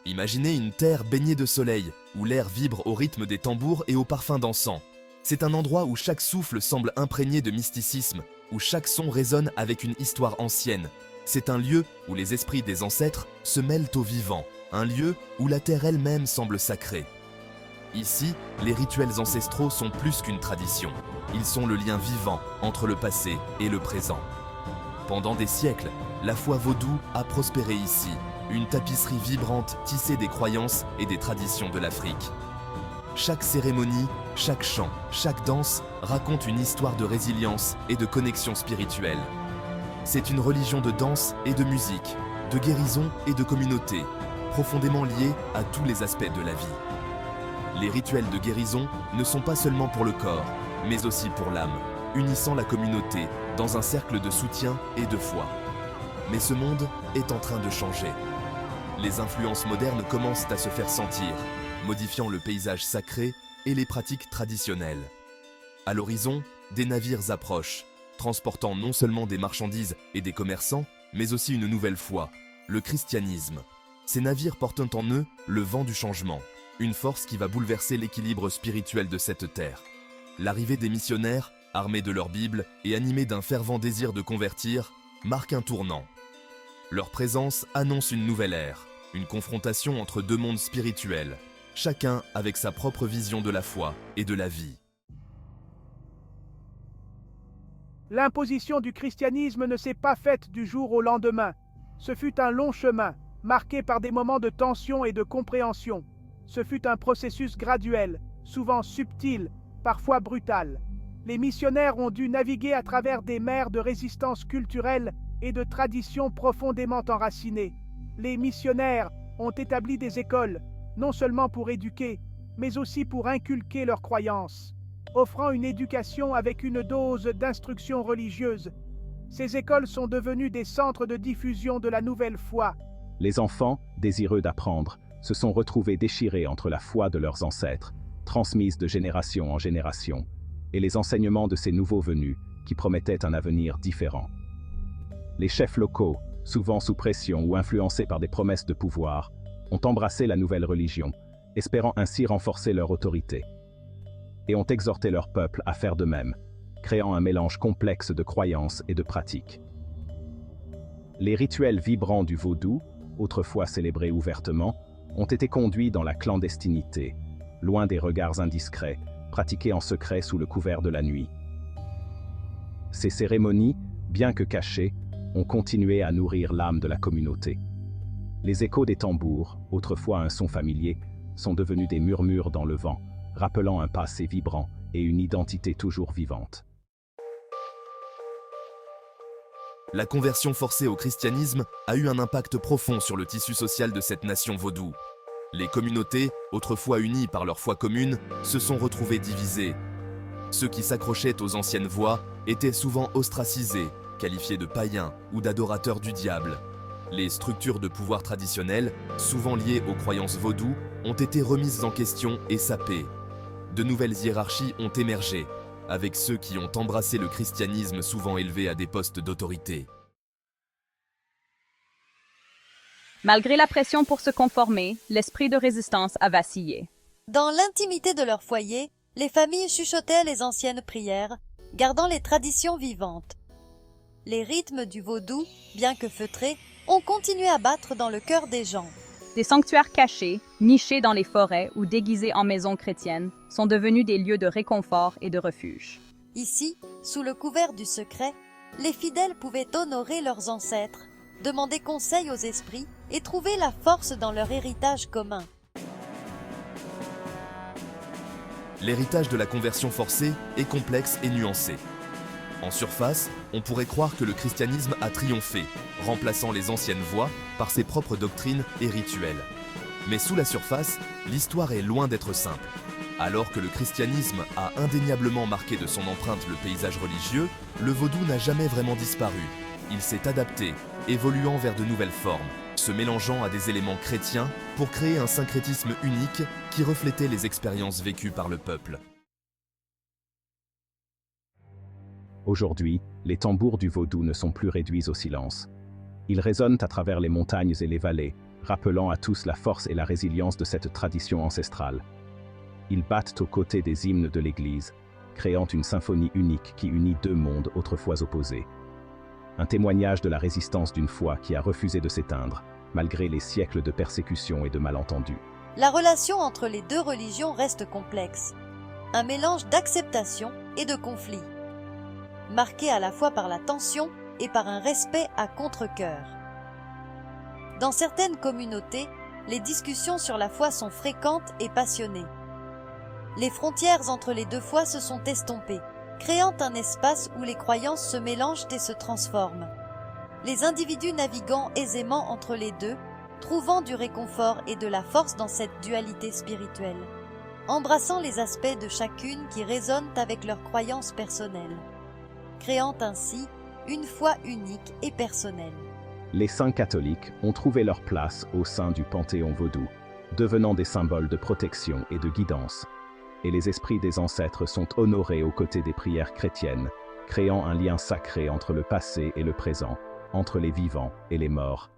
Imaginez une terre baignée de soleil, où l'air vibre au rythme des tambours et au parfum d'encens. C'est un endroit où chaque souffle semble imprégné de mysticisme, où chaque son résonne avec une histoire ancienne. C'est un lieu où les esprits des ancêtres se mêlent au vivant, un lieu où la terre elle-même semble sacrée. Ici, les rituels ancestraux sont plus qu'une tradition. Ils sont le lien vivant entre le passé et le présent. Pendant des siècles, la foi vaudou a prospéré ici, une tapisserie vibrante tissée des croyances et des traditions de l'Afrique. Chaque cérémonie, chaque chant, chaque danse raconte une histoire de résilience et de connexion spirituelle. C'est une religion de danse et de musique, de guérison et de communauté, profondément liée à tous les aspects de la vie. Les rituels de guérison ne sont pas seulement pour le corps, mais aussi pour l'âme, unissant la communauté dans un cercle de soutien et de foi. Mais ce monde est en train de changer. Les influences modernes commencent à se faire sentir, modifiant le paysage sacré et les pratiques traditionnelles. À l'horizon, des navires approchent, transportant non seulement des marchandises et des commerçants, mais aussi une nouvelle foi, le christianisme. Ces navires portent en eux le vent du changement, une force qui va bouleverser l'équilibre spirituel de cette terre. L'arrivée des missionnaires, armés de leur Bible et animés d'un fervent désir de convertir, marque un tournant. Leur présence annonce une nouvelle ère, une confrontation entre deux mondes spirituels, chacun avec sa propre vision de la foi et de la vie. L'imposition du christianisme ne s'est pas faite du jour au lendemain. Ce fut un long chemin, marqué par des moments de tension et de compréhension. Ce fut un processus graduel, souvent subtil, parfois brutal. Les missionnaires ont dû naviguer à travers des mers de résistance culturelle et de traditions profondément enracinées. Les missionnaires ont établi des écoles, non seulement pour éduquer, mais aussi pour inculquer leurs croyances, offrant une éducation avec une dose d'instruction religieuse. Ces écoles sont devenues des centres de diffusion de la nouvelle foi. Les enfants, désireux d'apprendre, se sont retrouvés déchirés entre la foi de leurs ancêtres, transmise de génération en génération, et les enseignements de ces nouveaux venus, qui promettaient un avenir différent. Les chefs locaux, souvent sous pression ou influencés par des promesses de pouvoir, ont embrassé la nouvelle religion, espérant ainsi renforcer leur autorité, et ont exhorté leur peuple à faire de même, créant un mélange complexe de croyances et de pratiques. Les rituels vibrants du vaudou, autrefois célébrés ouvertement, ont été conduits dans la clandestinité, loin des regards indiscrets, pratiqués en secret sous le couvert de la nuit. Ces cérémonies, bien que cachées, ont continué à nourrir l'âme de la communauté. Les échos des tambours, autrefois un son familier, sont devenus des murmures dans le vent, rappelant un passé vibrant et une identité toujours vivante. La conversion forcée au christianisme a eu un impact profond sur le tissu social de cette nation vaudou. Les communautés, autrefois unies par leur foi commune, se sont retrouvées divisées. Ceux qui s'accrochaient aux anciennes voies étaient souvent ostracisés, qualifiés de païens ou d'adorateurs du diable. Les structures de pouvoir traditionnelles, souvent liées aux croyances vaudou, ont été remises en question et sapées. De nouvelles hiérarchies ont émergé, avec ceux qui ont embrassé le christianisme souvent élevé à des postes d'autorité. Malgré la pression pour se conformer, l'esprit de résistance a vacillé. Dans l'intimité de leur foyer, les familles chuchotaient les anciennes prières, gardant les traditions vivantes. Les rythmes du vaudou, bien que feutrés, ont continué à battre dans le cœur des gens. Des sanctuaires cachés, nichés dans les forêts ou déguisés en maisons chrétiennes, sont devenus des lieux de réconfort et de refuge. Ici, sous le couvert du secret, les fidèles pouvaient honorer leurs ancêtres, demander conseil aux esprits et trouver la force dans leur héritage commun. L'héritage de la conversion forcée est complexe et nuancé. En surface, on pourrait croire que le christianisme a triomphé, remplaçant les anciennes voies par ses propres doctrines et rituels. Mais sous la surface, l'histoire est loin d'être simple. Alors que le christianisme a indéniablement marqué de son empreinte le paysage religieux, le vaudou n'a jamais vraiment disparu. Il s'est adapté, évoluant vers de nouvelles formes, se mélangeant à des éléments chrétiens pour créer un syncrétisme unique qui reflétait les expériences vécues par le peuple. Aujourd'hui, les tambours du vaudou ne sont plus réduits au silence. Ils résonnent à travers les montagnes et les vallées, rappelant à tous la force et la résilience de cette tradition ancestrale. Ils battent aux côtés des hymnes de l'Église, créant une symphonie unique qui unit deux mondes autrefois opposés. Un témoignage de la résistance d'une foi qui a refusé de s'éteindre, malgré les siècles de persécutions et de malentendus. La relation entre les deux religions reste complexe, un mélange d'acceptation et de conflit, marqué à la fois par la tension et par un respect à contre-cœur. Dans certaines communautés, les discussions sur la foi sont fréquentes et passionnées. Les frontières entre les deux foi se sont estompées, créant un espace où les croyances se mélangent et se transforment. Les individus naviguant aisément entre les deux, trouvant du réconfort et de la force dans cette dualité spirituelle, embrassant les aspects de chacune qui résonnent avec leurs croyances personnelles, créant ainsi une foi unique et personnelle. Les saints catholiques ont trouvé leur place au sein du panthéon vaudou, devenant des symboles de protection et de guidance. Et les esprits des ancêtres sont honorés aux côtés des prières chrétiennes, créant un lien sacré entre le passé et le présent, entre les vivants et les morts,